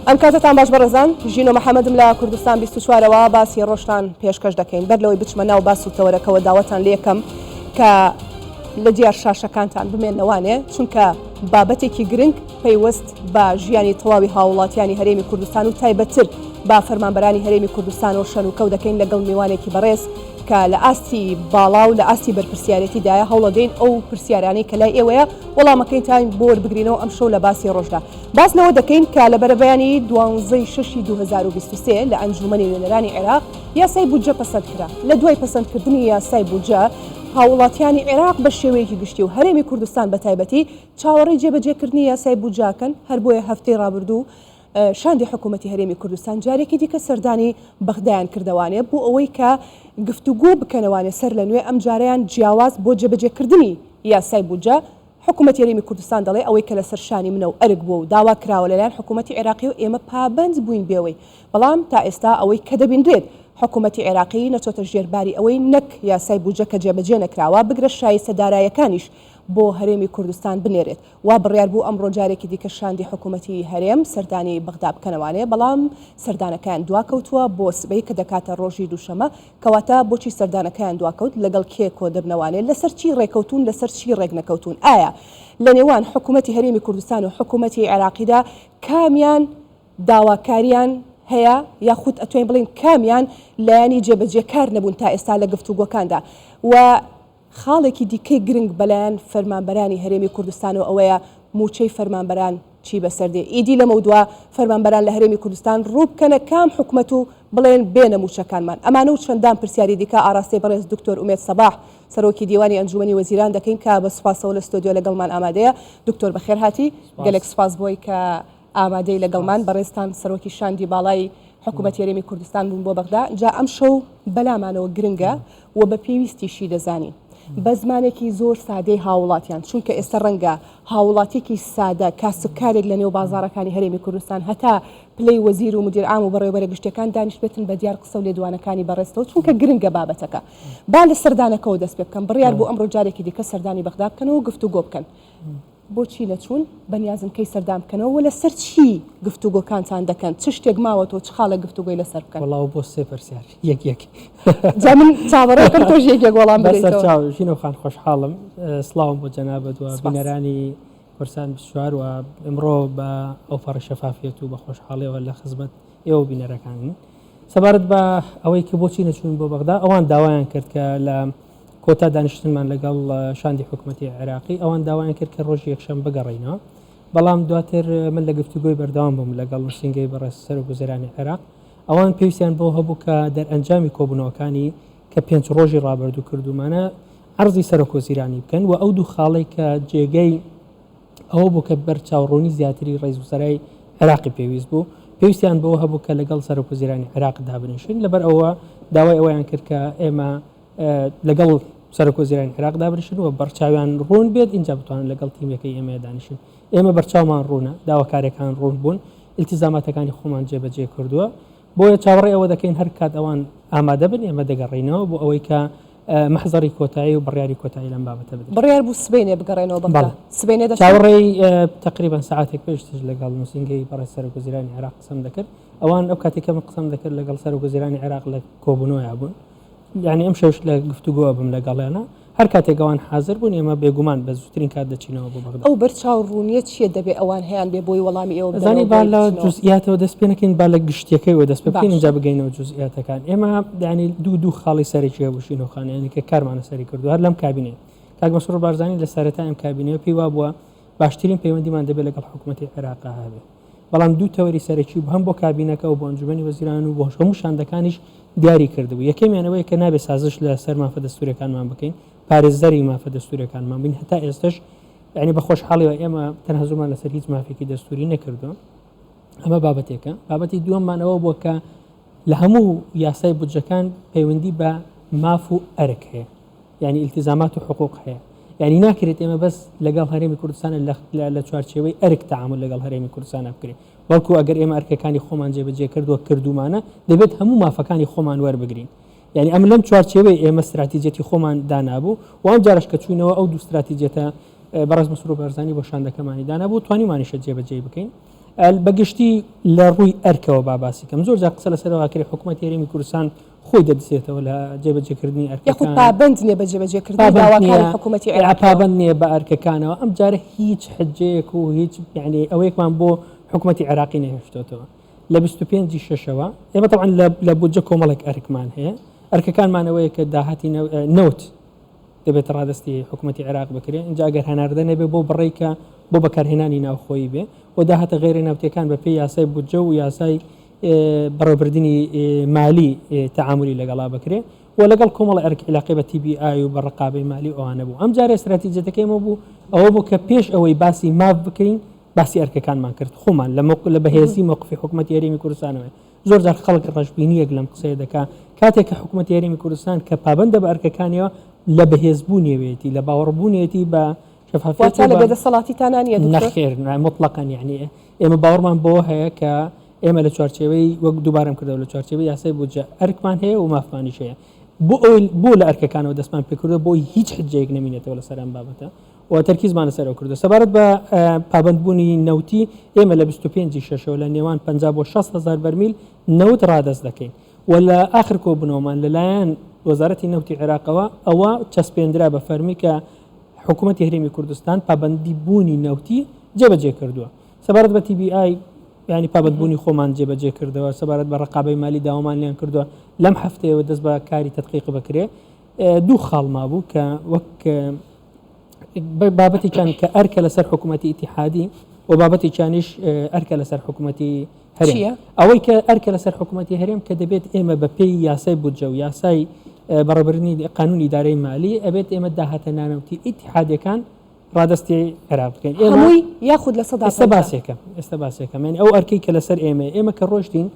ئەم کاتتان باش بەڕێزان ژینۆ محەممەدم لە کوردستان 24ەوە باسی ڕۆژتان پێشکەش دەکەین بەر لەوەی بچمە ناو باس و تەوەرەکەەوە داوەتان لێکەم کە لە دیار شاشەکانتان بمێنەوانێ چونکە بابەتێکی گرنگ پەیوەست بە ژیانی تەواوی هاوڵاتیانی هەرێمی کوردستان و تایبەتتر با فەرمانبەرانی هەرێمی کوردستان و شەن و کەو دەکەین لەگەڵ میوانێکی بەڕێز کە لە ئاستی باڵا و لە ئاستی بەرپرسیارەتیدایە هەوڵەدەین ئەو پرسیارانەی کە لای ئێوەیە وەڵامەکەین تاین بۆ وەربگرینەوە ئەم شەو لە باسی ڕۆژدا باسنەوە دەکەین کە لە بەرەبەیانی 12/6/2023 لە ئەنجومەنی نوێنەرانی عێراق یاسای بودجە پەسەند کرا لە دوای پەسەندکردنی یاسای بودجە هاوڵاتیانی عێراق بە شێوەیەکی گشتی و هەرێمی کوردستان بە تایبەتی چاوەڕێی جێبەجێکردنی یاسای بودجاکەن هەر بۆیە هەفتەی ڕابردوو شاندی حکوومەتی هەرێمی کوردستان جارێکی دیکە سەردانی بەغدایان کردوانێ بۆ ئەوەی کە گفتوگۆ بکەنەوانێ سەر لە نوێ ئەم جاریان جیاواز بۆ جێبەجێکردنی یاسای بودجە حکوومەتی هەرێمی کوردستان دەڵێ ئەوەی کە لە سەرشانی منە و ئەرگ بووە و داوا کراوە لەلایەن حکوومەتی عێراقی و ئێمە پابند بووین بێەوەی بەڵام تا ئێستا ئەوەی کە دەبیندرێت حکوومەتی عێراقی نەچۆتە ژێرباری ئەوەی نەک یاسای بودجە کە جێبەجێ نەکراوە بگرە شایستە دارایەکانیش بۆ هەرێمی کوردستان بنێرێت وا بڕیار بوو ئەمڕۆ جارێکی دیکە شاندی حکوومەتی هەرێم سەردانی بەغدا بکەنەوانێ بەڵام سەردانەکان دواکەوتووە بۆ سبەی کە دەکاتە ڕۆژی دووشەمە کەواتە بۆچی سەردانەکان دواکەوت لەگەڵ کێ کۆ دەبنەوانێت لەسەر چی ڕێکەوتون لەسەر چی ڕێک نەکەوتون ئایا لە نێوان حکوومەتی هەرێمی کوردستان و حکوومەتی عێراقیدا کامیان داواکاریان هەیە یاخود ئەتوین بڵین کامیان لایانی جێبەجێکار نەبوون تا ئێستا لە گفتوگۆکاندا و خاڵێکی دیکەی گرنگ بەلایەن فەرمانبەرانی هەرێمی کوردستان و ئەوەیە موچەی فەرمانبەران چی بەسەردێ ئیدی لەمە دووە فەرمانبەران لە هەرێمی کوردستان ڕوو بکەنە کام حکوومەت و بڵێن بێنە موچەکانمان ئەمانە و چەندان پرسیاری دیکە ئاراستی بەڕێز دکتۆر ئومێد سەباح سەرۆکی دیوانی ئەنجومەنی وەزیران دەکەین کە بە سوپاسەوە لە ستۆدیۆ لەگەڵمان ئامادەیە دکتۆر بەخێر هاتی گەلێک سوپاس بۆی کە ئامادەی لەگەڵمان بەڕێستان سەرۆکی شاندی باڵای حکوومەتی هەرێمی کوردستان بوون بۆ بەغدا جا ئەم شەو بەلامانەوە گرنگە و بە پێویستیشی دەزانین بە زمانێکی زۆر سادەی هاوڵاتیان چونکە ئێستا ڕەنگە هاوڵاتێکی سادە کاسبکارێک لە نێو بازارەکانی هەرێمی کوردستان هەتا پلەی وەزیر و مدیر عام و بەڕێوەبەرە گشتەکان دانیشتبێتن بە دیار قسە و لێدوانەکانی بەڕێستەوە چونکە گرنگە بابەتەکە با لە سەردانەکەەوە دەست پێ بکەم بڕیار بۆ ئەمڕۆ جارێکی دیکە سەردانی بەغدا بکەنەوە گفتوگۆ بکەن بۆچی نەچوون بەنیازم کەی سەردان بکەنەوە و لەسەر چی گفتوگۆکانتان دەکەن چ شتێک ماوەتەوە چ خاڵە گفتوگۆی لەسەر بکەن وڵاو بۆ سێ پرسیار یەک جا من چاوەڕێکم تۆ ژێک وەڵام بدەیتەوە ژینۆخان خۆشحاڵم سڵاوم بۆ جەنابەت و بینەرانی کورسان 24 و ئەمڕۆ بە ئەو پەڕە شەفافیەت و بە خۆشحاڵیەوە لە خزمەت ئێوە بینەرەکان سەبارەت بە ئەوەی کە بۆچی نەچوون بۆ بەغدا ئەوان داوایان کرد کە لە کۆتا دانیشتنمان لەگەڵ شاندی حکوومەتی عێراقی ئەوان داوایان کرد کە ڕۆژی یەکشەم بگەڕێنەوە بەڵام دواتر من لە گفتوگۆی بەردەوام بووم لەگەڵ نووسینگەی بەڕێز سەرۆکوەزیرانی عێراق ئەوان پێویستیان بۆ هەبوو کە دەرئەنجامی کۆبوونەوەکانی کە 5 ڕۆژی ڕابردوو کردومانە عەرزی سەرۆکوەزیرانی بکەن و ئەو دوو خاڵی کە جێگەی ئەوە بوو کە بەرچاوڕوونی زیاتری ڕێز وزەرای عێراقی پێویست بوو پێویستیان بۆ هەبوو کە لەگەڵ سەرۆکوەزیرانی عێراق دابنیشن لەبەر ئەوە داوای ئەویان کرد کە ئێمە لەگەڵ سەرۆکوەزیرانی عێراق دابنیشن و بەرچاویان ڕوون بێت اینجا بتوانن لەگەڵ تیمەکەی ئێمە دانیشن ئێمە بەرچاومان ڕوونە داواکارەکان ڕوون بوون ئیلتیزاماتەکانی خۆمان جێبەجێ کردووە بۆیە چاوەڕێ ئەوە دەکەین هەر کات ئەوان ئامادە بن ئێمە دەگەڕێنەوە بۆ ئەوەی کە محزەری کۆتایی و بڕیاری کۆتایی لەم بابەتە بدەین بڕیار بوو سبەینێ بگەڕێنەوە بەغدا سبەینێ چاوەڕێی تقریبا ساعاتێک پێشتر لەگەڵ نووسینگەی بەڕێز سەرۆکوەزیرانی عێراق قسەم دەکرد ئەوان ئەو کاتێک کە من قسەم دەکرد لەگەڵ سەرۆکوەزیرانی عێراق لە کۆبوونەوەیە بوون یعنی ئەم شەوش لە گفتوگۆ بم لەگەڵیانە هەر کاتێک ئەوان حاضر بوون ئێمە بێگومان بە زووترین کات دەچینەوە بۆ بەغدا ئەو بەرچاوڕوونیە چیە دەبێت ئەوان هەیان بێ بۆی وەڵامی ئێوە بزانین با لە جزئیاتەوە دەست پێ نەکەین با لە گشتیەکەیەوە دەست پێ بکەین اینجا بگەینەوە جزئیاتەکان ئێمە یعنی دوو خاڵی سەرێکی هەبوو ژینۆخان یعنی کە کارمانە سەری کردو هەر لەم کابینەیە کاک مەسرور بارزانی لە سەرەتا ئەم کابینەوە پێی وا بووە باشترین پەیوەندیمان دەبێت لەگەڵ حکوومەتی عێراق هەبێ بەڵام دوو تەوەری سەرەکی هەم بۆ کابینەکە و بۆ ئەنجومەنی وەزیران و بۆ هەموو شاندەکانیش دیاری کردبوو یەکەمیانەوەی کە نابێت سازش لە سەر مافە دەستوورەکانمان بکەین پارێزەری مافە دەستوورەکانمان بین هەتا ئێستش یعنی بە خۆشحاڵیەوە ئێمە تەنها زۆرمان لەسەر هیچ مافێکی دەستوری نەکردووە ئەمە بابەتێکە بابەتی دووەممانەوە بووە کە لە هەموو یاسای بودجەکان پەیوەندی بە ماف و ئەرک هەیە یعنی ئیلتیزامات و حقوق هەیە یعنی ناکرێت ئێمە بەس لەگەڵ هەرێمی کوردستان لە چوارچێوەی ئەرک تعامل لەگەڵ هەرێمی کوردستان بکرێت بەڵکو ئەگەر ئێمە ئەرکەکانی خۆمان جێبەجێ کردومانە دەبێت هەموو مافەکانی خۆمان وەربگرین یعنی ئەم لەم چوارچێوەی ئێمە استراتیجەتی خۆمان دانابوو و ئەم جارش کە چوینەوە ئەو دوو استراتیجەتە بەڕێز مەسرور بارزانی بۆ شاندەکەمانی دانابوو توانیمانیشە جێبەجێ بکەین بەگشتی لە ڕووی ئەرکەوە باسی کەم زۆر جار قسە لەسەرەوەکری حکوومەتی هەرێمی کوردستان خۆی دەدسێتەوە لە جێبەجێکردنی ئەرکەکان یاخود پابند نیە بە جێبەجێکردنی داواکاری حکوومەتی عێراق پابند نییە بە ئەرکەکانەوە ئەم جارە هیچ حجەیەک و هیچ یعنی ئەوەیەکمان بۆ حکوومەتی عێراقی نەهێشتۆتەوە لە 25 شەشەوە ئێمە طبعا لە بودجە کۆمەڵێک ئەرکمان هەیە ئەرکەکانمانەوەیە کە داهاتی نەوت دەبێت ڕادستی حکوومەتی عێراق بکرێت اینجا ئەگەر هەناردە نەبێ بۆ بڕێکە بۆ بەکارهێنانی ناوخۆیی بێ و داهاتە غێری ناوتیەکان بە پێی یاسای بودجە و یاسای بەڕێوەبردننی مالی تعاملی لەگەڵا بکرێت و لەگەڵ کۆمەڵ ئەرک علاقی بە TBI و بە ڕقابەی مالی ئەوانە بوو ئەم جارە استراتیجەتەکەیمە بوو ئەوە بوو کە پێش ئەوەی باسی ماف بکەین باسی ئەرکەکانمان کرد خۆمان لە بەهێزی موقفی حکوومەتی هەرێمی کوردستانەوە زۆر جار خەڵک ڕەشبینیەک لەم قسەیە دەکا کاتێک کە حکوومەتی هەرێمی کوردستان کە پابندە بە ئەرکەکانیەوە لە بەهێزبوونیەوێتی لە باوەڕبوونیەتی بە شفافیت لە بێدەسەڵاتی تانانیە نەخێر مطلقاً یعنی ئێمە باوەڕمان بۆ هەیە کە ئێمە لە چوارچێوەی وەک دووبارەم کردەوە لە چوارچێوەی یاسای بودجە ئەرکمان هەیە و مافمانیش هەیە بۆ لە ئەرکەکانەوە دەستمان پێکردە بۆی هیچ حجەیەک نەمینێتەوە لە سەرم بابەتە و تەرکیزمان لەسەرەوە کردو سەبارەت بە پابندبوونی نەوتی ئێمە لە 25 شەشەوە لە نێوان 50 بۆ 60,000 بەرمیل نەوت ڕادەست دەکەین و لە ئاخر کۆبنەوەمان لەلایەن وەزارەتی نەوتی عێراقەوە ئەوە چەسپێنرا بە فەرمی کە حکوومەتی هەرێمی کوردستان پابندی بوونی نەوتی جێبەجێ کردووە سەبارەت بە TBI ینی پابندبوونی خۆمان جێبەجێ کردەوە سەبارەت بە ڕقابەی مالی داوامان لێن کردووە لەم هەفتەیەوە دەست بە کاری تەدقیق بکرێ دوو خاڵما بوو کە وەک بابەتی چان کە ئەرکە لەسەر حکوومەتی ئیتیحادی و بابەتی چانیش ئەرکە لەسەر حکوومەتی هەرێم ئەوەی کە ئەرکە لەسەر حکوومەتی هەرێم کە دەبێت ئێمە بە پێی یاسای بودجە و یاسای بەڕێوەبردنی قانونی ئیدارەی مالی ئەبێت ئێمە داهاتە نانەوتی ئیتیحادیەکان ڕادستی عێراق بکەین هەمووی یاخود لە سەدا ئێستا باسێکەکەم ئەو ئەرکەی کە لەسەر ئێمە کە ڕۆشتین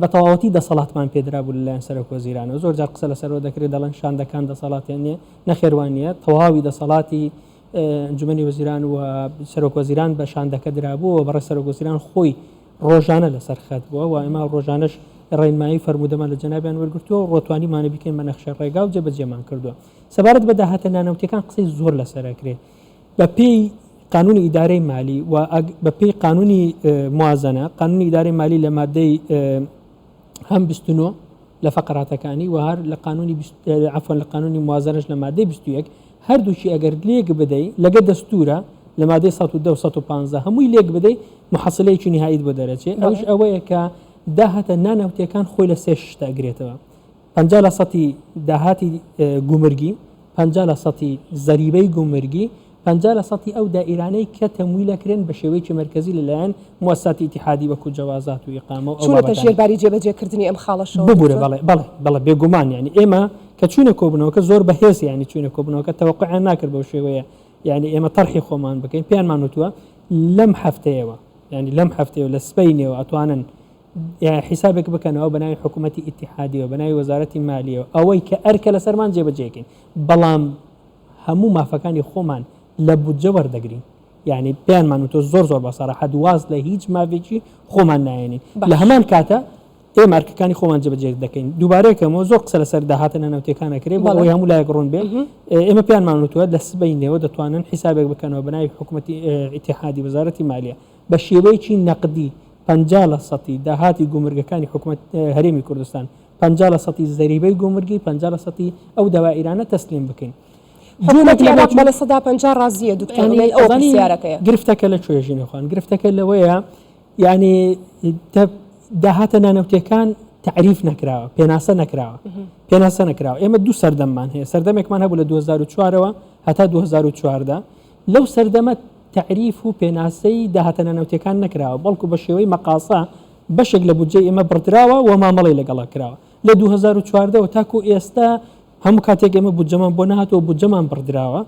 بە تەواوەتی دەسەڵاتمان پێدرا بوو لەلایەن سەرۆک وەزیرانەوە زۆر جار قسە لەسەرەوە دەکرێت دەڵێن شاندەکان دەسەڵاتیان نیە نەخێوان نیە تەواوی دەسەڵاتی ئەنجومەنی وەزیران و سەرۆک وەزیران بە شاندەکە درابوو و بەڕێ سەرۆک وەزیران خۆی ڕۆژانە لەسەر خەت بووە و ئێمە ڕۆژانەش ڕێنمایی فەرمودەمان لە جەنابیان وەرگرتووە و ڕۆتوانیمانە بکەین بە نەخشە ڕێگا و جێبەجێمان کردووە سەبارەت بە داهاتە نانەوتیەکان قسەی زۆر لەسەرەکرێت بە پێی قانونی ئیدارەی مالی و بە پێی قانونی موازنە قانونی ئیدارەی مالی لە مادەی هەم 29 لە فقراتەکانی و هەر لە قانونی عفوان لە قانونی موازنەش لە مادەی 21 هەردووشی ئەگەر لێک بدەی لەگە دەستورە لە مادەی 110 و 115 هەمووی لێک بدەی محەسلەیەکی نهاییت بۆ دەرەچێت ئەوش ئەوەیە کە داهاتە نانەوتیەکان خۆی لە 3 شتە ئەگرێتەوە 50% داهاتی گومرگی 50% زەریبەی گومرگی 50% ئەو دائیرانەی کە تەمویلەکرێن بە شێوەیەکی مرکزی لەلایەن موەسساتی ئیتیحادی وەکو جەوازات و ئیقامە و چونەتە ژێرباری جێبەجێکردنی ئەم خاڵەشەوە ببوورە بەڵێ بێگومان یعنی ئێمە کە چوونە کۆبنەوەکە زۆر بەهێز یعنی چوونە کۆبنەوەکە تەوەقعیان ناکرد بەو شێوەیە یعنی ئێمە تەرحی خۆمان بکەین پێیانمان وتووە لەم هەفتەیەوە یعنی لەم هەفتەیە لە سبەینەوە ئەتوانن حسابێک بکەنەوە بە ناوی حکوومەتی ئیتیحادیەوە بە ناوی وەزارەتی مالیەوە ئەوەی کە ئەرکە لەسەرمان جێبەجێکەین بەڵام هەموو مافەکانی خۆمان لە بودجە وەردەگرین یعنی پێیانمان وتۆ زۆر بەسەراحەت واز لە هیچ مافێکی خۆمان نایێنین لە هەمان کاتە ئێمە ئەرکەکانی خۆمان جێبەجێ دەکەین دووبارەیەکەمەوە زۆر قسە لەسەر داهاتە نانەوتیەکانەکرێت بۆ ئەوەی هەموو لایەک ڕوون بێ ئێمە پێیانمان وتووە لە سبەینەوە دەتوانن حسابێک بکەنەوە بە ناوی حکوومەتی ئیتیحادی وەزارەتی مالیە بە شێوەیەکی نەقدی 50% داهاتی گومرگەکانی حکوومەت هەرێمی کوردستان 50% زەریبەی گومرگی 50% ئەو دەوائیرانە تەسلیم بکەین حکوومەتی عێراق بە 150 ڕازیە دوکتۆر ئەو پرسیارەکەیە گرفتەکە لە کوێژینەخوان گرفتەکە لەوەیە یعنی داهاتە نانەوتیەکان تعریف نەکراوە پێناسە نەکراوە ئێمە دوو سەردەممان هەیە سەردەمێکمان هەبوو لە 2004ەوە هەتا 2014 لەو سەردەمە تعریف و پێناسەی داهاتە نانەوتیەکان نەکراوە بەڵکو بە شێوەی مەقاسە بەشێک لە بودجەی ئێمە بڕدراوە و مامەڵی لەگەڵا کراوە لە 2014 تاکو ئێستا هەموو کاتێک ئێمە بودجەمان بۆ نهاتەوە بودجەمان بڕدراوە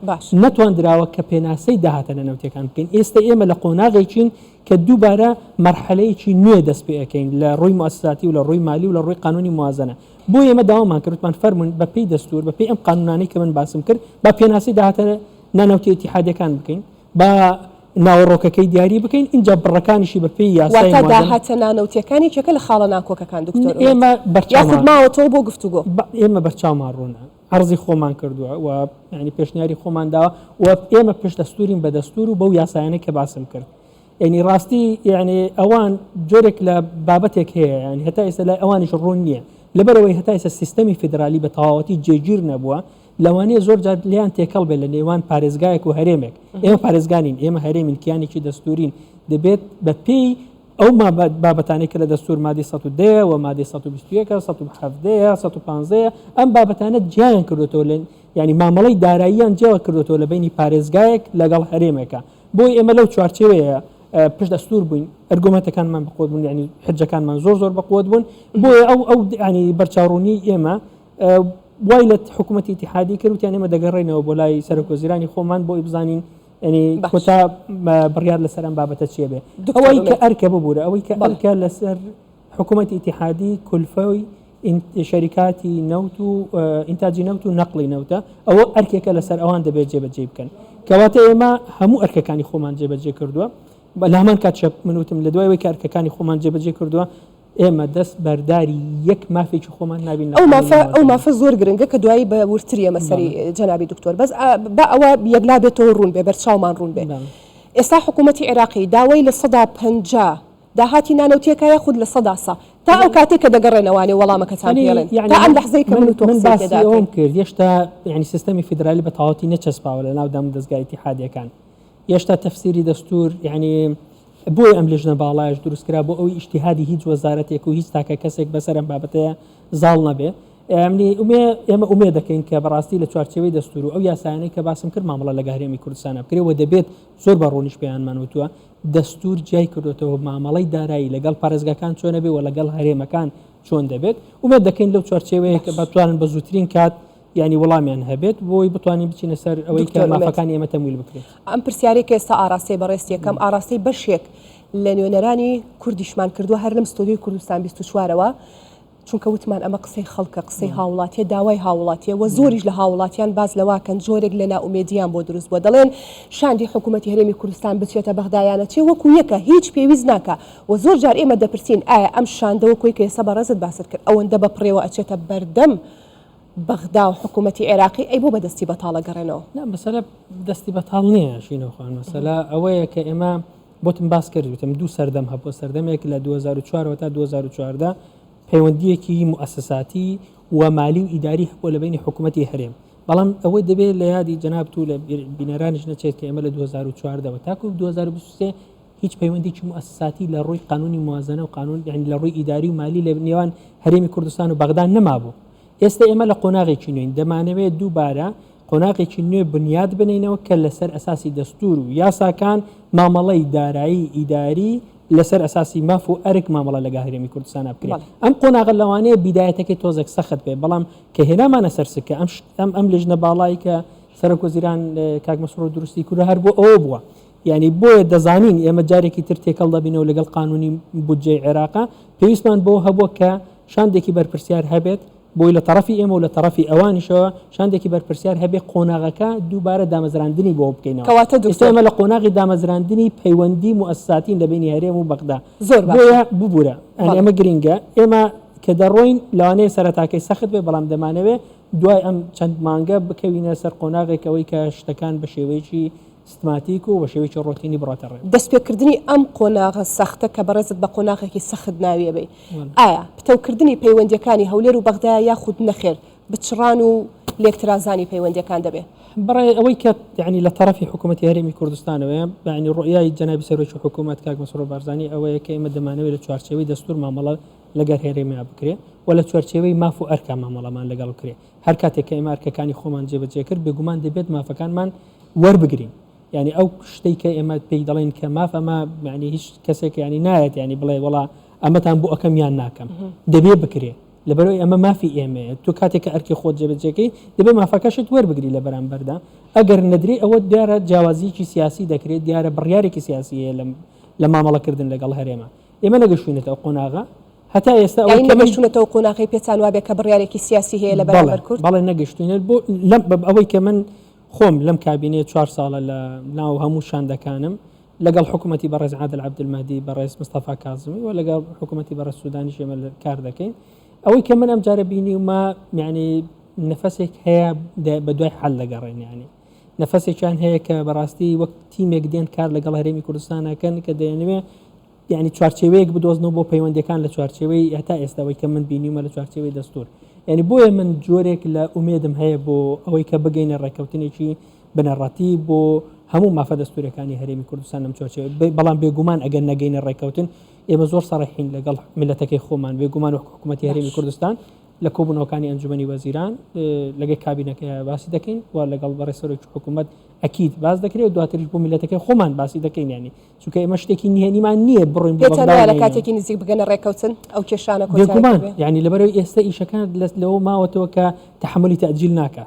نەتواندراوە کە پێناسەی داهاتە نانەوتیەکان بکەین ئێستا ئێمە لە قۆناغێکین کە دووبارە مەرحەلەیەکی نوێ دەست پێ ئەەکەین لە ڕووی موەسساتی و لە ڕووی مالی و لە ڕووی قانونی موازنە بۆ ئێمە داوامان کردمان فەرمون بە پێی دەستور بە پێی ئەم قانونانەی کە من باسم کرد با پێناسەی داهاتە نانەوتی ئیتیحادیەکان بکەین با ناوەڕۆکەکەی دیاری بکەین اینجا بڕەکانیشی بە پێی یاسای واتە داهاتە نانەوتیەکانی چێکە لە خاڵە ناکۆکەکان دکتۆر ئێمە یاخود ماوەتەوە بۆ گفتوگۆ ئێمە بەرچاومان ڕوونە عرضی خۆمان کردووە و ینی پێشنیاری خۆمان داوە و ئێمە پشت دەستورین بە دەستور و بەو یاسایانە کە باسم کرد يعني راستي يعني اوان جورك لبابتك هي يعني هتا اسلا اوانش الرونيه لبروي هتا اس السيستمي فيدرالي بتواوتي جيجير نبوا لواني زور جاد ليان تيكل بل نيوان باريزغايك وهريمك ايما باريزغانين ايما هريمين كياني شي دستورين دبيت ببي او ما بابتاني كلا دستور مادي سطو دي ومادي سطو بستيكا سطو بحفدية سطو بانزية ام بابتانت جيان كردوتولين يعني معاملي داراییان جوا کردوتۆ لە بینی پارێزگایەک لەگەڵ هەرێمێکە بۆی ئێمە لەو چوارچێوەیە پشت دەستور بووین ئەرگومەنتەکانمان بەقوت بوون یعنی حجەکانمان زۆر بەقوت بوون بۆیە ئەو ینی بەرچاوڕوونی ئێمە وای لە حکوومەتی اتحادی کرد وتیان ئێمە دەگەڕێنەوە بۆ لای سەرۆکوەزیرانی خۆمان بۆی بزانین يعني كتا بريار لسران بابة تشيبه أوي كأركب بورا أوي كأركب لسر حكومة اتحادي كلفوي شركات نوتو إنتاج نوتو نقلي نوتا أو أركب لسر أوان دبي جيب كان كواتا ما همو أركب كاني خومان جيب كردوا لهمان كاتشب منوتم لدواي ويكارك كاني خومان جيب كردوا ئێمە دەست بەرداری یەک مافێکی خۆمان نابین ئەو مافە زۆر گرنگە کە دوایی بە ورتریە مەسەری جەنابی دکتۆر بەس بە ئەوە یەکلا بێتەوە ڕوون بێ بەرچاومان ڕوون بێ ئێستا حکوومەتی عێراقی داوای لە 150 داهاتی نانەوتیەکە خود لە 100 تا ئەو کاتێک کە دەگەڕێنەوەوانێ وەڵامەکەتان پێڵێن تا ئەم لەحزەی کە من و تۆ قسەی کرد هێشتا یعنی سیستەمی فیدرالی بە تەواوەتی نەچەسپاوە لە ناو دەستگای ئیتیحادیەکان هێشتا تەفسیری دەستور یعنی بۆی ئەم لێژنە باڵایش دروستکرا بۆ ئەوی ئیجتیهادی هیچ وەزارەتێک و هیچ تاکە کەسێک بەسەر ئەم بابەتەیە زاڵ نەبێ ئێمە ئومێ دەکەین کە بەڕاستی لە چوارچێوەی دەستور و ئەو یاسایانەی کە باسم کرد مامەڵە لە هەرێمی کوردستانە بکرێەوە دەبێت زۆر بە ڕۆنیش پێیانمان وتووە دەستور جای کردوێتەوە مامەڵەی دارایی لەگەڵ پارێزگاکان چۆن بێ و لەگەڵ هەرێمەکان چۆن دەبێت ومێ دەکەین لەو چوارچێوەیە کە بتوانن بە زووترین کات يعني وڵامیان هەبێت بۆی بتوانین بچینە سەر ئەوەی کە مافەکانی ئێمە تەمویل بکرێت ئەم پرسیارێک ئێستا ئاراستەی بەڕێستی یەکەم ئاراستەی بەشێک لە نوێنەرانی کوردیشمان کردووە هەر لەم ستۆدیۆی کوردستان 24ەوە چونکە وتمان ئەمە قسەی خەڵکە قسەی هاوڵاتیە داوای هاوڵاتیە و زۆریش لە هاوڵاتیان باز لەواکەن جۆرێک لە ناومێدیان بۆ دروست بووە دەڵێن شاندی حکوومەتی هەرێمی کوردستان بچێتە بەغدایانە چێ وەکو یەکە هیچ پێویست ناکە و زۆر جار ئێمە دەپرسین ئایا ئەم شاندەوە کۆی کە ئێستا بەڕێزت باست کرد ئەوەندە بەپڕێوە ئەچێتە بەردەم بەغدا و حکوومەتی عێراقی ئەی بۆ بەدەستی بەتاڵە گەڕێنەوە مەسەلە دەستی بەتاڵ نییە ژینەوەخوان مەسەلە ئەوەیە کە ئێمە بۆتم باس کردوتم دوو سەردەم هەبوو سەردەمێک لە 2004 تا 2014 پەیوەندیەکی مؤسساتی و مالی و ئیداری هەبوو لە بینی حکوومەتی هەرێم بەڵام ئەوەی دەبێت لە یادی جەناب تو لە بینەرانیش نەچێت کە ئێمە لە 2014 تاکو 2023 هیچ پەیوەندێکی مؤسساتی لە ڕووی قانونی موازنە و قانون یعنی لە ڕووی ئیداری و مالی لە نێوان هەرێمی کوردستان و بەغدا نەمابوو ئێستا ئێمە لە قۆناغێکی نوێین دەمانەوێت دووبارە قۆناغێکی نوێ بنیاد بنینەوە کە لەسەر ئەساسی دەستور و یاساکان مامەڵەی دارایی ئیداری لەسەر ئەساسی ماف و ئەرک مامەڵە لە هەرێمی کوردستانە بکرێت ئەم قۆناغە لەوانەیە بیدایەتەکەی تۆزێک سەخت بێ بەڵام کە هێنامانە سەرسکە ئەم لێژنە باڵایی کە سەرۆکوەزیران کاک مەسرۆر دروستی کوردە هەر بۆ ئەوە بووە یعنی بۆیە دەزانین ئێمە جارێکی تر تێکەڵ دەبینەوە لەگەڵ قانونی بودجەی عێراقا پێویستمان بۆ هەبووە کە شاندێکی بەرپرسیار هەبێت بۆی لە طرفی ئێمە و لە طرفی ئەوانیشەوە شاندێکی بەرپرسیار هەبێ قۆناغەکە دووبارە دامەزراندنی بۆ بکەینەوە ئێمە لە قۆناغی دامەزراندنی پەیوەندی مؤسساتین لە بینی هەرێم و بەغدا زۆر بۆیە ببوورە ئەمە گرینگە ئێمە کە دەڕۆین لەوانەیە سەرەتاکەی سەخت بێ بەڵام دەمانەوێت دوای ئەم چەند مانگە بکەوینە سەر قۆناغێکەوەی کە شتەکان بە شێوەیەکی سیستماتیک و بە شێوەیەکی ڕۆتینی بڕاتەڕێ دەستپێکردنی ئەم قۆناغە سەختە کە بەڕێزت بە قۆناغێکی سەخت ناویە بێ ئایا پتەوکردنی پەیوەندیەکانی هەولێر و بەغدا یاخود نەخێر بچڕان و لێکترازانی پەیوەندیەکان دەبێت بەڕێ ئەوەی کە یعنی لە طرفی حکوومەتی هەرێمی کوردستانەوەیە بەعنی ڕۆیای جەنابی سەرۆکی حکوومەت کاک مەسرۆر بارزانی ئەوەیە کە ئێمە دەمانەوێت لە چوارچێوەی دەستور مامەڵە لەگەر هێرێمیا بکرێ و لە چوارچێوەی ماف و ئەرکا مامەڵەمان لەگەڵ بکرێ هەر کاتێک کە ئێمە ئەرکەکانی خۆمان جێبەجێ کرد بێگومان دەبێت مافەکانمان وەربگرین يعني او شتي كاما بي دلين كماف اما يعني هيش كسك يعني نايت يعني بلا والله اما تنبو اكم يان ناكم دبي بكري لبرو اما ما في ايمه تو كاتك اركي خود جبجكي دبي ما فكشت ور بكري لبران بردا اگر ندري او ديار جوازي سياسي دكري ديار برياري سياسيه لما مالا كردن لقال هريما اما نقشونه قناغه حتى يستوي يعني نقشونه قناغي بيتان وابي كبرياري سياسي هي لبران بركور بالله نقشونه لم اوي كمان خۆم لەم کابینێ 4 ساڵە لە ناو هەموو شاندەکانم لەگەڵ حکوومەتی بەڕێز عادل عەبدولمەهدی بەڕێز مستەفا کاظمی و لەگەڵ حکوومەتی بەڕێز سوودانی ئێمە کار دەکەین ئەوەی کە من ئەم جارە بینی وما یعنی نەفەسێک هەیە بە دوای حەل دەگەڕێن یعنی نەفەسێکیان هەیە کە بەڕاستی وەک تیمێک دێن کار لەگەڵ هەرێمی کوردستانەکەن کە دەیانوێ یعنی چوارچێوەیەک بدۆزنەوە بۆ پەیوەندەکان لە چوارچێوەی هەتا ئێستاەوەی کە من بینیمە لە چوارچێوەی دەستور. یعنی بۆیە من جۆرێک لە ئومێدم هەیە بۆ ئەوەی کە بگەینە ڕێکەوتنێکی بنەڕەتی بۆ هەموو مافە دەستورەکانی هەرێمی کوردستان لەم چوارچێوە. بەڵام بێگومان ئەگەر نەگەینە ڕێکەوتن ئێمە زۆر سەڕەحین لەگەڵ میلەتەکەی خۆمان، بێگومان وەک حکوومەتی هەرێمی کوردستان لە کۆبوونەوەکانی ئەنجومەنی وەزیران لەگەڵ کابینەکەی باسی دەکەین و لەگەڵ بەڕێسەرۆکی حکوومەت ئەکید باز دەکرێت و دواتریش بۆ میلەتەکەی خۆمان باسی دەکەین. ینی چونکە ئێمە شتێکی نهێنیمان نییە بڕۆین لە کاتێکی نزیک بگەنە ڕێکەوتن ئەو کێشانە بێگومان. یعنی لەبەرەوەی ئێستا ئیشەکان لەوە ماوەتەوە کە تەحملی تەجیل ناکە،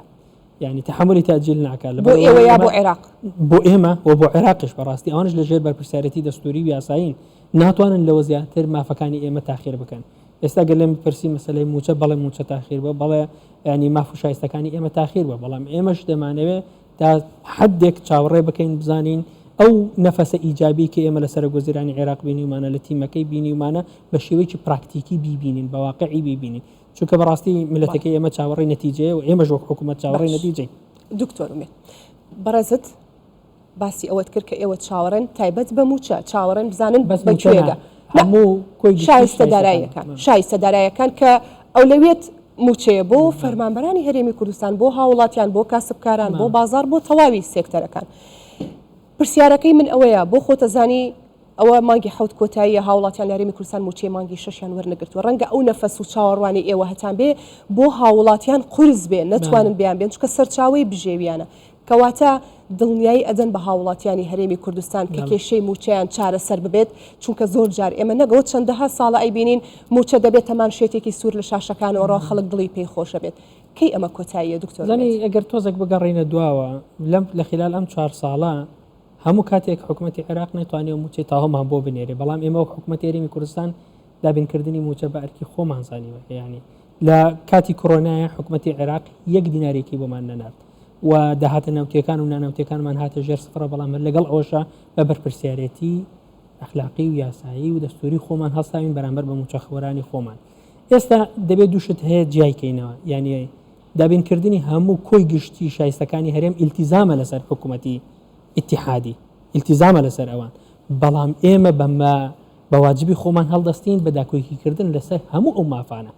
یعنی تەحملی تەجیل ناکە بۆ ئێوە یا بۆ عێراق، بۆ ئێمە و بۆ عێراقش بەڕاستی ئەوانش لەژێر بەرپرسیارەتی دەستوری و یاساین ناتوانن لەوە زیاتر مافەکانی ئێمە تاخیر بکەن. ئێستا گەر لێم پرسی مەسەلەی موچە بەڵێ موچە تاخیر بە بەڵێ ینی ماف و شایستەکانی ئێمە تاخیر بە، بەڵام ئێمەش دەمانەوێت تا حدێک چاوەڕێ بکەین بزانین ئەو نەفەسە ئیجابی کە ئێمە لە سەرۆکوەزیرانی عێراق بینیمانە لە تیمەکەی بینیمانە بە شێوەیەکی پراکتیکی بیبینین، بە واقعی بیبینین، چونکە بەڕاستی میلەتەکەی ئێمە چاوەڕێی نەتیجەیە و ئێمەش وەک حکوومەت چاوەڕێی نەتیجەی. دکتۆر ئومێد بەڕێزت باسی ئەوەت کرد کە ئێوە چاوەڕێن تایبەت بە موچە چاوەڕێن بزانن بەکوێگە شایستە دارایەکان کە ئەو لەوێت موچەیە بۆ فەرمانبەرانی هەرێمی کوردستان، بۆ هاوڵاتیان، بۆ کاسبکاران، بۆ بازار، بۆ تەواوی سێکتەرەکان. پرسیارەکەی من ئەوەیە بۆ خۆتەزانی ئەوە مانگی حوت کۆتاییە هاوڵاتیان لە هەرێمی کوردستان موچەی مانگی 6یان وەرنەگرتووە، ڕەنگە ئەو نەفەس و چاوەڕوانی ئێوە هەتان بێ بۆ هاوڵاتیان قورس بێ نەتوانن بیان بێن چونکە سەرچاوی بژێویانە، کەواتە دڵنیایی ئەدەن بە هاوڵاتیانی هەرێمی کوردستان کە کێشەی موچەیان چارەسەر ببێت، چونکە زۆر جار ئێمە نەگەوت چەندەها ساڵە ئەیبینین موچە دەبێت تەمان شێتێکی سوور لە شاشەکانەوە خەڵک دڵی پێی خۆشە بێت. کەی ئەمە کۆتاییە دکتۆر؟ زانی ئەگەر تۆزێک بگەڕێنە دواوە لە خلال ئەم 4 ساڵە هەموو کاتێک حکوومەتی عێراق نەتوانێت موچەی تاهەمان بۆ بنێرێ، بەڵام ئێمە وەک حکوومەتی هەرێمی کوردستان دابینکردنی موچە بە ئەرکی خۆمان زانیوە. یعنی لە کاتی کۆرۆنایە حکوومەتی عێراق 1 دینارێکی بۆمان نەنارد و داهاتە ناوتیەکان و ناناوتیەکانمان هاتە ژێر سفرە، بەڵام لەگەڵ ئەوەشە بە بەرپرسیارەتی ئەخلاقی و یاسایی و دەستوری خۆمان هەستاوین بەرامبەر بە موچەخۆرانی خۆمان. ئێستا دەبێت دووشت هەیە جیایکەینەوە، یعنی دابینکردنی هەموو کۆی گشتی شایستەکانی هەرێم ئیلتیزامە لەسەر حکوومەتی ئیتیحادی، ئیلتیزامە لەسەر ئەوان، بەڵام ئێمە بە واجبی خۆمان هەڵدەستین بە داکۆیکردن لەسەر هەموو ئەو مافانە.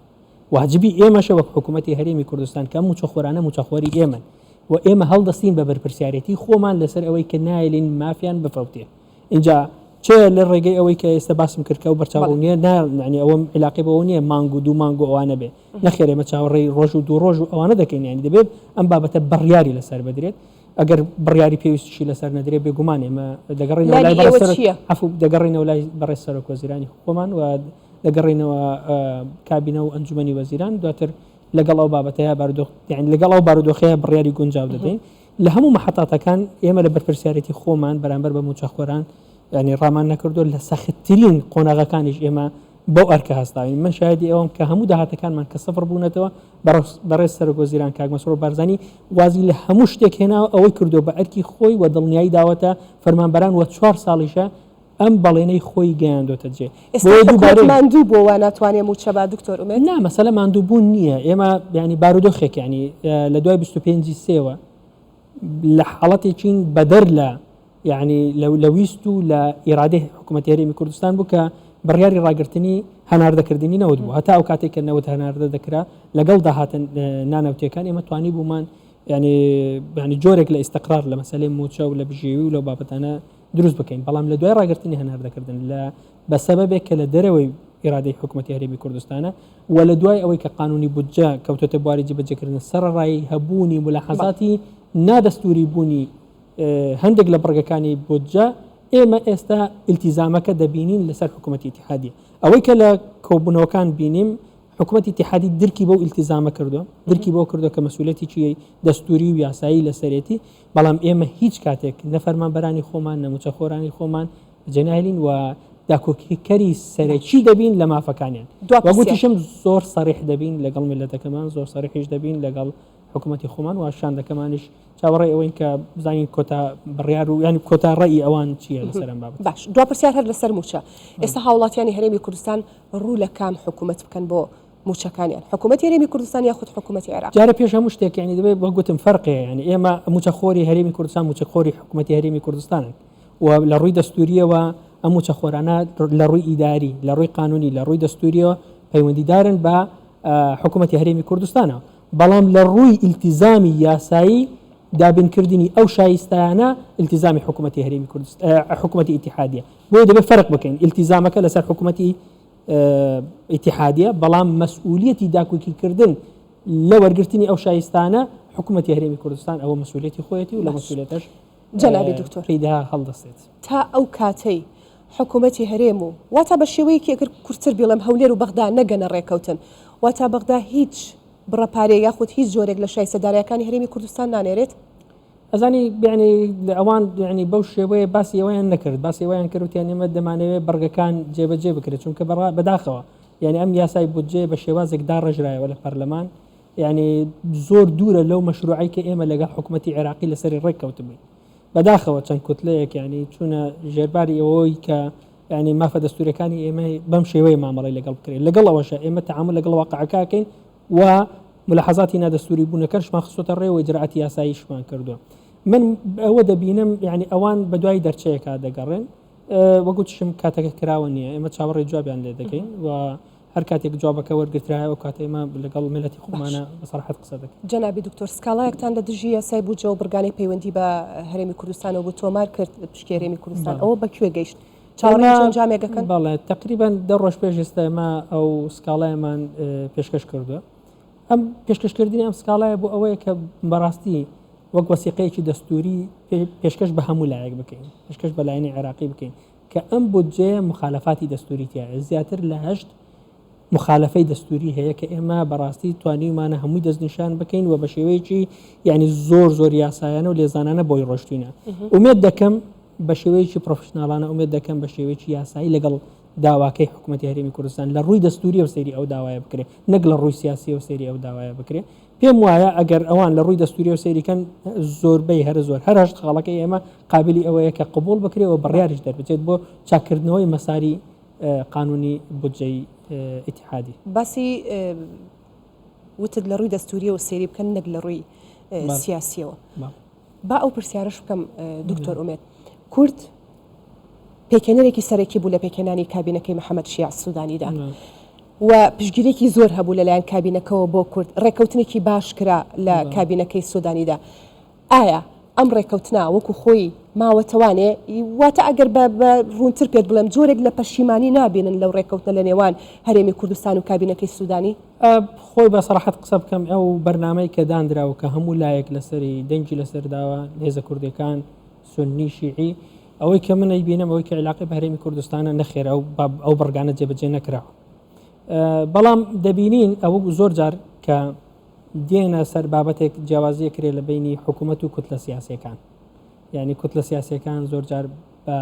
واجبی ئێمەشە وەک حکوومەتی هەرێمی کوردستان کە موچەخۆرانە موچەخۆری ئێمن و ئێمە هەڵدەستین بە بەرپرسیارەتی خۆمان لەسەر ئەوەی کە نایلین مافیان بفەوتێ. اینجا چێ لە ڕێگەی ئەوەی کە ئێستا باسم کردکە و بەرچاوونیە نانی ئەوەم علاقی بەەوە نییە مانگ و دوو مانگ و ئەوانە بێ نەخێر ئێمە چاوەڕێی ڕۆژ و دوو ڕۆژ و ئەوانە دەکەین، ینی دەبێت ئەم بابەتە بڕیاری لەسەر بدرێت. ئەگەر بڕیاری پێویستیشی لەسەر نەدرێت بێگومان ئێمە دەگەڕێنەوە لای دەگەڕێنەوە لای بەڕێز سەرۆکوەزیرانی خۆمان و دەگەڕێنەوە کابینە و ئەنجومەنی وەزیران، دواتر لەگەڵ ئەو بابەتەیە لەگەڵ ئەو بارودۆخەیە بڕیاری گونجاو دەدەین لە هەموو مەحەتاتەکان. ئێمە لە بەرپرسیارەتی خۆمان بەرامبەر بە موچەخۆران ینی ڕامان نەکردو لە سەختترین قۆناغەکانیش ئێمە بۆ ئەرکە هەستاوین. من شایدی ئەوم کە هەموو داهاتەکانمان کە سەفر بوونەتەوە بەڕێز سەرۆکوەزیران کاک مەسرۆر بارزانی وازی لە هەموو شتێک هێناوە ئەوەی کردو بە ئەرکی خۆی و دڵنیایی داوەتە فەرمانبەران و 4 ساڵیشە ئەم بەڵێنەی خۆی گەیاندۆتە جێ. ماندوو بۆ وا ناتوانێت موچە با دکتۆر ئومێد؟ نا مەسەلە ماندووبوون نییە، ئێمە ینی بارودۆخێک ینی لە دوای 25 سێوە لە حاڵەتێکین بەدەر لە یعنی لە ویست و لە ئیرادەی حکوومەتی هەرێمی کوردستان بوو کە بڕیاری ڕاگررتنی هەناردەکردنی نەوت بوو، هەتا ئەو کاتێک کە نەوت هەناردە دەکرا لەگەڵ داهاتن نانەوتیەکان ئێمە توانی بوومان ینی جۆرێک لە ئیستقرار لە مەسەلەی موچە و لە بژێوی و لەو بابەتانە دروست بکەین، بەڵام لە دوای ڕاگررتنی هەناردەکردن بە سەبەبێک کە لە دەرەوەی ئیرادەی حکوومەتی هەرێمی کوردستانە و لە دوای ئەوەی کە قانونی بودجە کەوتۆتە بواری جێبەجێکردن سەرڕای هەبوونی ملاحەزاتی نادەستوری بوونی هەندێک لە بڕگەکانی بودجە ئێمە ئێستا ئیلتیزامەکە دەبینین لەسەر حکوومەتی ئیتیحادیە. ئەوەی کە لە کۆبوونەوەکان بینیم حکوومەتی ئیتیحادی درکی بۆ ئیلتیزامە کردووە، درکی بۆ کردو کە مەسئولەتی چی دەستوری و یاسایی لەسەرێتی، بەڵام ئێمە هیچ کاتێک نەفەرمانبەرانی خۆمان نەموچەخۆرانی خۆمان جەناهێلین و داکۆکیکەری سەرەکی دەبین لە مافەکانیان. وەگوتیشم زۆر سەریح دەبین لەگەڵ میلەتەکەمان، زۆر سەریحیش دەبین لەگەڵ حکوومەتی خۆمان و شاندەکەمانش چاوەڕێی ئەوەین کە بزانین کۆتا بڕیار و ینی کۆتا ڕێی ئەوان چییە لەسەرم بابەت. باش دو پرسیار هەر لەسەر موچە ئێستا هاوڵاتیانی هەرێمی کوردستان ڕوو لە کام حکوومەت بکەن بۆ موچەکانیان حکوومەتی هەرێمی کوردستان یاخود حکوومەتی عێراق جارە پێش هەموو شتێک یعنی دەبێت بە گوتم فەرقێ یعنی ئێمە موچەخۆری هەرێمی کوردستان موچەخۆری حکوومەتی هەرێمی کوردستانن و لە ڕووی دەستوریەوە ئەم موچەخۆرانە لە ڕووی ئیداری لە ڕووی قانونی لە ڕووی دەستوریەوە پەیوەندیدارن بە حکوومەتی هەرێمی کوردستانەوە بەڵام لە ڕووی ئیلتیزامی یاسایی دابینکردنی ئەو شایستانە التزامی حکوومەتی هەرێمی کوردستان حکوومەتی ئیتیحادیە بۆیە دەبێت فەرق بکەین التزامەکە لەسەر حکوومەتی ئیتیحادیە بەڵام مەسئولیەتی داکوکیکردن لە وەرگرتنی ئەو شایستانە حکوومەتی هەرێمی کوردستان ئەوە مەسئولیەتی خۆیەتی و لە مەسئولیەتەش جەنابی دکتۆر پێدا هەڵدەستێت تا ئەو کاتەی حکوومەتی هەرێم و واتە بە شێوەیەکی ئەگەر کورتتر بڵێم هەولێر و بەغدا نەگەنە ڕێکەوتن واتە بەغدا هیچ بڕەپارێ یاخود هیچ جۆرێک لە شایستەدارەکانی هەرێمی کوردستان نانێرێت ئەزانی یعنی ئەوان یعنی بەو شێوەیە باسی ئەویان نەکرد باسی ئەویان کردوتیان ئێمە دەمانەوێت بەرگەکان جێبەجێ بکرێت چونکە بەداخەوە یعنی ئەم یاسای بودجێ بە شێوازێک داڕژرایەوە لە پەرلەمان یعنی زۆر دوورە لەو مەشروعی کە ئێمە لەگەڵ حکوومەتی عێراقی لەسەری ڕێککەوتبووین بەداخەوە چەند کوتلەیەک یعنی چونە ژێرباری ئەوەی کە ینی مافە دەستوریەکانی ئێمە بەم شێوەیە مامەڵی لەگەڵ بکرێت لەگەڵ ئەوەشە ئێمە تەعامل لەگەڵ واقعەکەین و ملاحظاتی نادەستوری بوونەکەشمان خستۆتە ڕێوە ئیجراعاتی یاساییشمان کردووە من ئەوە دەبینم یعنی ئەوان بە دوای دەرچەیەکە دەگەڕێن وەکو چشم کاتەکە کراوە نییە ئێمە چاوەڕێی جوابیان لێ دەکەین و هەر کاتێک جوابەکە وەرگرترایە و کاتە ئێمە لەگەڵ ملەتی خۆمانە بەسەرحەت قسە دەکەین. جەنابی دکتۆر سکاڵایەکتان لە دژی یاسای بودجە و بڕگانی پەیوەندی بە هەرێمی کوردستانەوە بۆ تۆمار کرد پشکی هەرێمی کوردستان ئەوە بەکوێ گەیشت چاوەڕێنجامێکەکەن بەڵێ تقریبا 10 ڕۆژ پێش ئێستا ئێمە ئەو سکاڵایەمان پێشکەش کردووە ئەم پێشکەشکردنی ئەم سکاڵایە بۆ ئەوەیە کە بەڕاستی وەک وەسیقەیەکی دەستوری پێشکەش بە هەموو لایەک بکەین پێشکەش بە لایەنی عێراقی بکەین کە ئەم بودجێ مخالەفاتی دەستوری تایە زیاتر لە 8 مخالفەی دەستوری هەیە کە ئێمە بەڕاستی توانیمانە هەمووی دەستنیشان بکەین و بە شێوەیەکی یعنی زۆر یاسایانە و لێزانانە بۆی ڕۆشتینە ئومێد دەکەم بە شێوەیەکی پرۆفشناڵانە ئومێد دەکەم بە شێوەیەکی یاسایی لەگەڵ داواکەی حکوومەتی هەرێمی کوردستان لە ڕووی دەستوری و سەیری ئەو داوایە بکرێت نەک لە ڕووی سیاسی و سەیری ئەو داوایە بکرێت پێم وایە ئەگەر ئەوان لە ڕووی دەستوری و سەیریکەن زۆربەی هەرشت خاڵەکەی ئێمە قابلی ئەوەیە کە قبول بکرێت و بڕیاریش دەربچێت بۆ چاکردنەوەی مەساری قانونی بودجەی ئیتیحادی باسی وتت لە ڕووی دەستوریە و سەیری بکەن نەک لە ڕووی سیاسیەوە با ئەو پرسیارش بکەم دکتۆر ئومێد کورد پێکێنەرێکی سەرەکی بوو لە پێکێنانی کابینەکەی محەممەد شیع سوودانیدا و پشگیرێکی زۆر هەبوو لەلایەن کابینەکەەوە بۆ کورد ڕێکەوتنێکی باش کرا لە کابینەکەی سوودانیدا ئایا ئەم ڕێکەوتنا وەکو خۆی ماوەتەوانێ واتە ئەگەر بە ڕوونتر پێت بڵێم جۆرێک لە پەشیمانی نابێنن لەو ڕێکەوتنە لە نێوان هەرێمی کوردستان و کابینەکەی سوودانی خۆی بە سەراحەت قسە بکەم ئەو بەرنامەی کە دانراوە کە هەموو لایەک لەسەری دەنگی لەسەرداوە هێزە کوردەکان سنی شیعی ئەوەی کە منەی بینم ئەوەی کە علاقی بە هەرێمی کوردستانە نەخێرا ئەو بەرگانە جێبەجێ نەکراوە بەڵام دەبینین ئەوە زۆر جار کە دێنە سەر بابەتێک جیاوازیە کرێ لە بینی حکوومەت و کوتلە سیاسەکان یعنی کوتلە سیاسەکان زۆر جار بە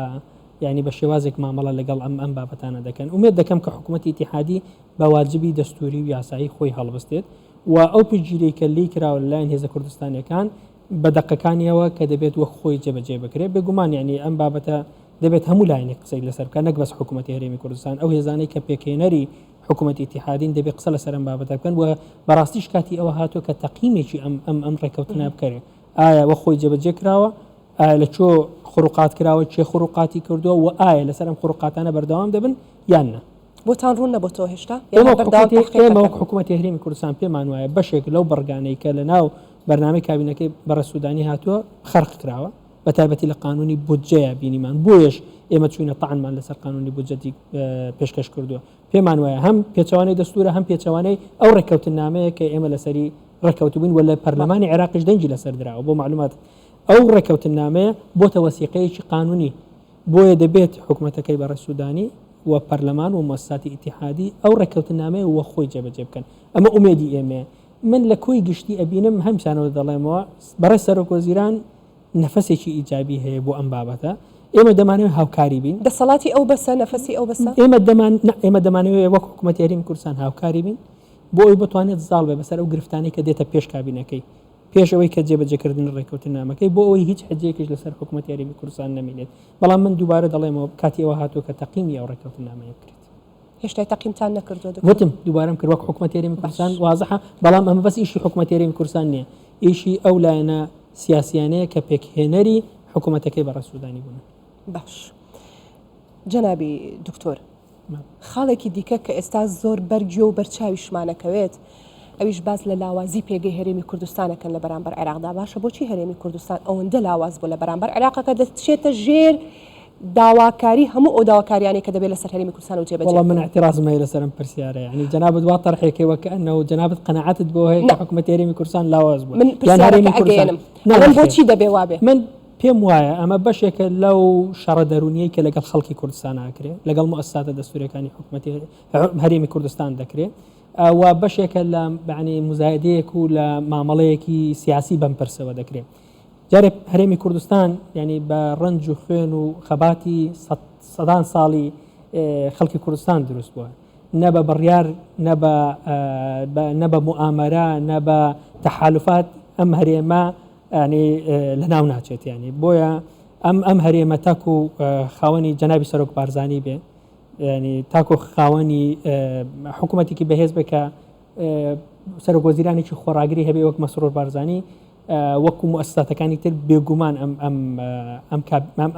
ینی بە شێوازێک مامەڵە لەگەڵ ئەم بابەتانە دەکەن ومێت دەکەم کە حکوومەتی ئیتیحادی بە واجبی دەستوری و یاسایی خۆی هەڵبستێت و ئەو پشگیری کە لی کراوە لەلایەن هێزە کوردستانیەکان بە دەقەکانیەوە کە دەبێت وەک خۆی جێبەجێ بکرێت بێگومان یعنی ئەم بابەتە دەبێت هەموو لایەنێک قسەی لەسەر بکە نەک بەس حکوومەتی هەرێمی کوردستان ئەو هێزانەی کە پێکێنەری حکوومەتی ئیتیحادین دەبێت قسە لەسەر ئەم بابەتە بکەن و بەڕاستیش کاتی ئەوە هاتووە کە تەقییمێکی ئەم ڕێکەوتنە بکرێت ئایا وە خۆی جێبەجێ کراوە ئایا لە چۆ خروقات کراوە چێ خروقاتی کردووە و ئایا لەسەر ئەم خروقاتانە بەردەوام دەبن یان نە بۆتان ڕوون نەبووەوە هێشتا ئێمە وەک حکوومەتی هەرێمی کوردستان پێمان وایە بەشێک لەو بەرگانەی کە لە ناو بەرنامەی کابینەکەی بەڕە سوودانی هاتووە خەرق کراوە بە تایبەتی لە قانونی بودجەیە بینیمان بۆیش ئێمە چوینە تاعنمان لەسەر قانونی بودجەتی پێشکەش کردووە پێمان وایە هەم پێچەوانەی دەستورە هەم پێچەوانەی ئەو ڕێکەوتنامەیە کە ئێمە لەسەری ڕێکەوتبووین وە لە پەرلەمانی عێراقیش دەنگی لەسەر درراوە بۆ معلومات ئەو ڕێکەوتنامەیە بۆتە وەسیقەیەکی قانونی بۆیە دەبێت حکوومەتەکەی بەڕە سوودانی و پەرلەمان و مؤسساتی ئیتیحادی ئەو ڕێکەوتنامەیە وە خۆی جێبەجێ بکەن ئەمە ئومێدی ئێمە من لە کۆی گشتی ئەبینم هەمشانەوە دەڵێمەوە بەڕێ سەرۆکوەزیران نەفەسێکی ئیجابی هەیە بۆ ئەم بابەتە ئێمە دەمانەوێت هاوکاری بین دەسەڵاتی ئەو بەسە نەفەسی ئەو بەسە ئێمە دەمانەوێت وەک حکوومەتی هەرێمی کوردستان هاوکاری بین بۆ ئەوی بتوانێت زاڵ بێ بەسەر ئەو گرفتانەی کە دێتە پێش کابینەکەی پێش ئەوەی کە جێبەجێکردن ڕێکەوتنامەکەی بۆ ئەوەی هیچ حەجەیەکیش لەسەر حکوومەتی هەرێمی کوردستان نەمێنێت بەڵام من دووبارە دەڵێمەوە کاتی ئەوە هاتووە کە تەقییمی ئەو ڕێکەوتنامەیە بکرێت هێشتا تەقیمتان نەکردو وتم دووبارەم کرد وەک حکومەت هەرێمی کوردستان وازەحە بەڵام ئەمە بەس ئیشی حکومەت هەرێمی کوردستان نییە ئیشی ئەو لایەنە سیاسیانەیە کە پێکهێنەری حکوومەتەکەی بەڕە سوودانی بوون. باش جەنابی دکتۆر خاڵێکی دیکە کە ئێستا زۆر بەرگی و بەرچاویشمانەکەوێت ئەویش باز لە لاوازی پێگەی هەرێمی کوردستانەکەن لە بەرامبەر عێراقدا باشە بۆچی هەرێمی کوردستان ئەوەندە لاواز بوو لە بەرامبەر عێراقەکە دەچێتە ژێر داواکاری هەموو ئەو داواکاریانی کە دەبێت لەسەر هەرێمی کوردستان و جێبەجێ والله من اعتراضم هەیە لەسەرم پرسیارە یعنی جنابت وا طرحێکی وەکەنەوە جنابت قەناعەتت بۆ هەیە کە حکومەت هەرێمی کوردستان لاواز بوو من پرسیارەکە ئەگەیەنم ئەڵێم بۆچی دەبێ وابێ من پێم وایە ئەمە بەشێکە لەو شەڕە دەرونیەی کە لەگەڵ خەڵکی کوردستان ئاکرێت لەگەڵ مؤسساتە دەستوریەکانی حکومەتی هەرێمی کوردستان دەکرێت و بەشێکە لە بەعنی مزایدەیەک و لە مامەڵەیەکی سیاسی بەمپرسەوە دەکرێت جارێ هەرێمی کوردستان ینی بە ڕنج و خوێن و خەباتی سەدان ساڵی خەڵکی کوردستان دروست بووە نە بە بڕیار نە بە موئامەرە نە بە تەحالوفات ئەم هەرێمە ینی لە ناو ناچێت ینی بۆیە ئەم هەرێمە تاکو خاوەنی جەنابی سەرۆک بارزانی بێ ینی تاکو خاوەنی حکوومەتێکی بەهێز بێ کە سەرۆک وەزیرانێکی خۆڕاگری هەبێ وەک مەسرور بارزانی وەکو مؤسساتەکانی تر بێگومان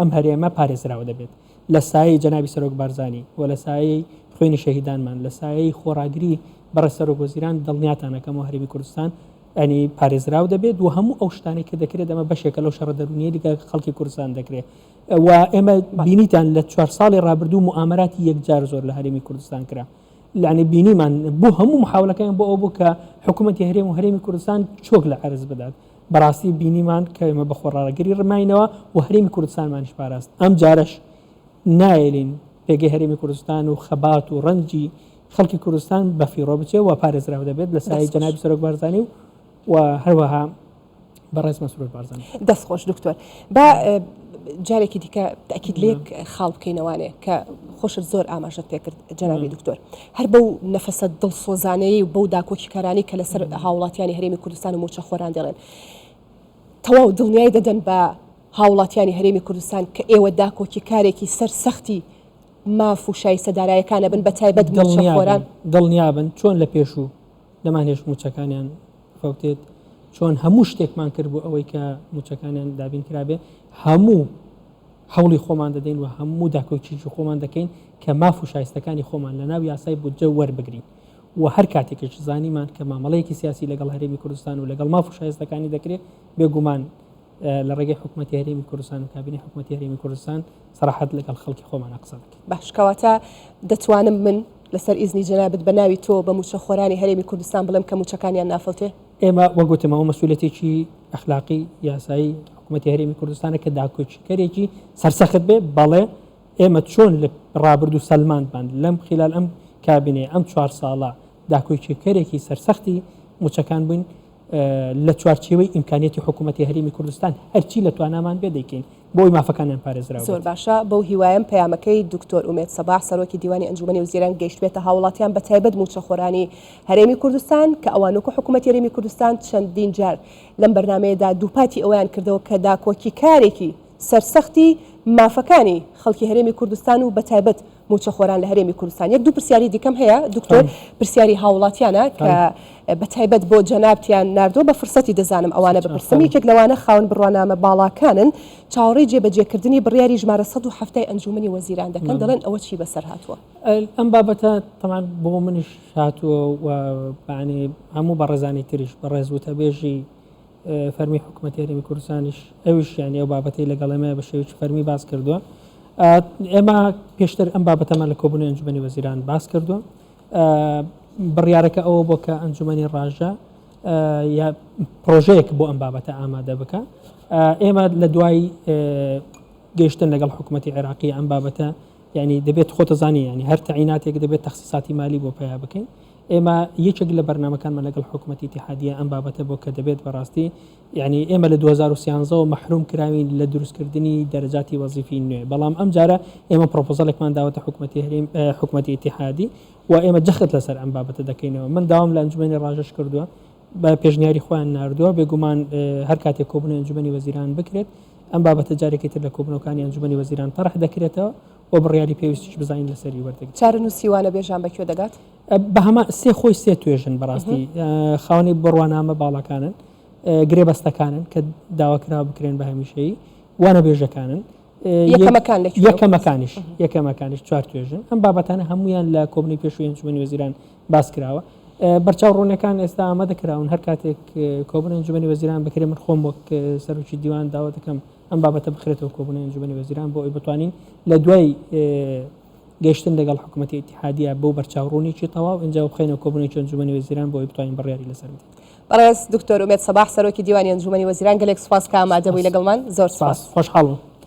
ئەم هەرێمە پارێزراوە دەبێت لە سایەی جەنابی سەرۆک بارزانی و لە سایەی خوێنی شەهیدانمان لە سایەی خۆڕاگری بەڕە سەرۆک وەزیران دڵنیاتانەکەم و هەرێمی کوردستان ئەنی پارێزراو دەبێت و هەموو ئەو شتانێک کە دەکرێت ئەمە بەشێکە لەو شەڕە دەرونیە دیکە خەڵکی کوردستان دەکرێت و ئێمە بینیتان لە 4 ساڵی ڕابردوو موئامەراتی یەکجار زۆر لە هەرێمی کوردستان کرا لعنی بینیمان بۆ هەموو محاولەکان بۆ ئەو بوو کە حکوومەتی هەرێم و هەرێمی کوردستان چۆک لە عەرز بدات بەڕاستی بینیمان کە ئێمە بە خۆڕاگری ڕماینەوە و هەرێمی کوردستانمانیش پاراست ئەم جارش نایلین پێگەی هەرێمی کوردستان و خەبات و ڕەنجی خەڵکی کوردستان بە فیڕۆ بچێ و پارێزراو دەبێت لە سایەی جەنابی سەرۆک بارزانی و هەروەها بەڕێز مەسرور بارزانی دەستخۆش دکتۆر با جارێکی دیکە تاکید لێک خاڵ بکەینەوانێ کە خۆشت زۆر ئاماژەت پێکرد جەنابی دکتۆر هەر بەو نەفەسە دڵسۆزانەیە و بەو داکۆکی کارانی کە لەسەر هاوڵاتیانی هەرێمی کوردستان و موچە خۆران دەڵێن تەواو دڵنیای دەدەن بە هاوڵاتیانی هەرێمی کوردستان کە ئێوە داکۆکی کارێکی سەرسەختی ماف و شایستەدارایەکانە بن بە تایبەت موچە خۆران دڵنیابن چۆن لە پێشوو لەمانێش موچەکانیان فەوتێت چۆن هەموو شتێکمان کرد بۆ ئەوەی کە موچەکانیان دابین کرابێ هەموو هەوڵی خۆمان دەدەین و هەموو داکۆکیی خۆمان دەکەین کە ماف و شایستەکانی خۆمان لە ناو یاسای بودجە وەربگرین و هەر کاتێکش زانیمان کە مامەڵەیەکی سیاسی لەگەڵ هەرێمی کوردستان و لەگەڵ ماف و شایستەکانی دەکرێت بێگومان لە ڕێگەی حکوومەتی هەرێمی کوردستان و کابینی حکوومەتی هەرێمی کوردستان سەراحەت لەگەڵ خەڵکی خۆمان قسە دەکەین. باش کەواتە دەتوانم من لەسەر ئیزنی جەنابەت بە ناوی تۆ بە موچە خۆرانی هەرێمی کوردستان بڵێم کە موچەکانیان نافەوتێ؟ ئێمە وەگوتمەوە مەسئولەتێکی ئەخلاقی یاسایی حکوومەتی هەرێمی کوردستانە کە داکۆچیکەرێکی سەرسەخت بێ بەڵێ ئێمە چۆن لە ڕابردوو سەلماندمان لەم خلال ئەم کابینێ ئەم 4 ساڵە داکۆچیکەرێکی سەرسەختی موچەکان بووین لە چوارچێوەی ئیمکانیەتی حکوومەتی هەرێمی کوردستان هەرچی لە توانامان بێ دەیکەین بۆی مافەکانیان پارێزراوە. زۆر باشە بەو هیوایم پەیامەکەی دکتۆر ئومێد سەباح سەرۆکی دیوانی ئەنجومەنی وزیران گەیشتوێتە هاوڵاتیان بە تایبەت موچە خۆرانی هەرێمی کوردستان کە ئەوانۆکە حکوومەتی هەرێمی کوردستان چەندین جار لەم بەرنامەیەدا دووپاتی ئەویان کردەوە کە داکۆکی کارێکی سەرسەختی مافەکانی خەڵکی هەرێمی کوردستان و بە تایبەت موچە خۆران لە هەرێمی کوردستان یەک دوو پرسیاری دیکەم هەیە دکتۆر پرسیاری هاوڵاتیانە کە بە تایبەت بۆ جەنابتیان ناردۆ بە فرسەتی دەزانم ئەوانە بپرسم یەکێک لەوانە خاون بڕوانامە باڵاکانن چاوەڕێی جێبەجێکردنی بڕیاری ژمارە 107 ئەنجومەنی وەزیران دەکەن دەڵێن ئەوە چی بەسەر هاتووە ئەم بابەتە تەمان بۆ منیش هاتووە و بەعنی هەموو بەڕێزانی تریش بەڕێز وتەبێژی فەرمی حکوومەتی هەرێمی کوردستانیش ئەویش یانی ئەو بابەتەی لەگەڵ ئێمە بە شێوەیەکی فەرمی باس کردووە ئێمە پێشتر ئەم بابەتەمان لە کۆبوونی ئەنجومەنی وەزیران باس کردووە بڕیارەکە ئەوە بۆ کە ئەنجومەنی ڕاژە یا پرۆژەیەک بۆ ئەم بابەتە ئامادە بکە ئێمە لە دوای گەیشتن لەگەڵ حکوومەتی عێراقی ئەم بابەتە یعنی دەبێت خۆتەزانی ینی هەر تەعیناتێک دەبێت تەخسیساتی مالی بۆ پیا بکەین ئێمە یەکێک لە بەرنامەکانمان لەگەڵ حکوومەتی اتحادیە ئەم بابەتە بۆ کە دەبێت بەڕاستی یعنی ئێمە لە 2013 مەحروم کراوین لە دروستکردنی دەرەجاتی وەزیفی نوێ بەڵام ئەم جارە ئێمە پرۆپۆزەڵێکمان داوەتە حکوومەتی اتحادی و ئێمە جەخت لەسەر ئەم بابەتە دەکەینەوە من داوام لە ئەنجومەنی ڕاژەش کردووە بە پێشنیاری خۆیان ناردووە بێگومان هەر کاتێک کۆبوونی ئەنجومەنی وەزیران بکرێت ئەم بابەتە جارێکی تر لە کۆبنەوەکانی ئەنجومەنی وەزیران طرح دەکرێتەوە بۆ بڕیاری پێویستیش بزانین لەسەری وەردەگرێت. چارەنووسیوانە بێژان بە کوێ دەگات؟ بە هەما سێ خۆی سێ توێژن بەڕاستی خاوەنی بڕوانامە باڵەکانن، گرێبەستەکانن کە داواکرا بکرێن بە هەمیشەیی، وانە بێژەکانن، یەکەمەکانیش چوار توێژن. ئەم بابەتانە هەمویان لە کۆبنی پێشووی ئەنجومەنی وەزیران باس کراوە. بەرچاوڕوونەکان ئێستا ئامادە کراون هەر کاتێک کۆبنی ئەنجومەنی وەزیران بکرێ من خۆم وەک سەرۆکی دیوان داوا دەکەم ئەم بابەتە بخرێتەوە کۆبنی ئەنجومەنی وەزیران بۆ ئەوی بتوانین لە دوای گەشتن لەگەڵ حکوومەتی ئیتیحادیە بۆ بەرچاوڕوونێکی تەواو ئەنجا بخەینەوە کۆبنێکی ئەنجومەنی وەزیران بۆ ئەوی بتوانین بڕیاری لەسەر بدەین. بەڕێز دکتۆر ئومێد سەباح سەرۆکی دیوانی ئەنجومەنی وەزیران گەلێک سوپاس کە ئامادەبووی لەگەڵمان. زۆر سپاس. خۆشحاڵم.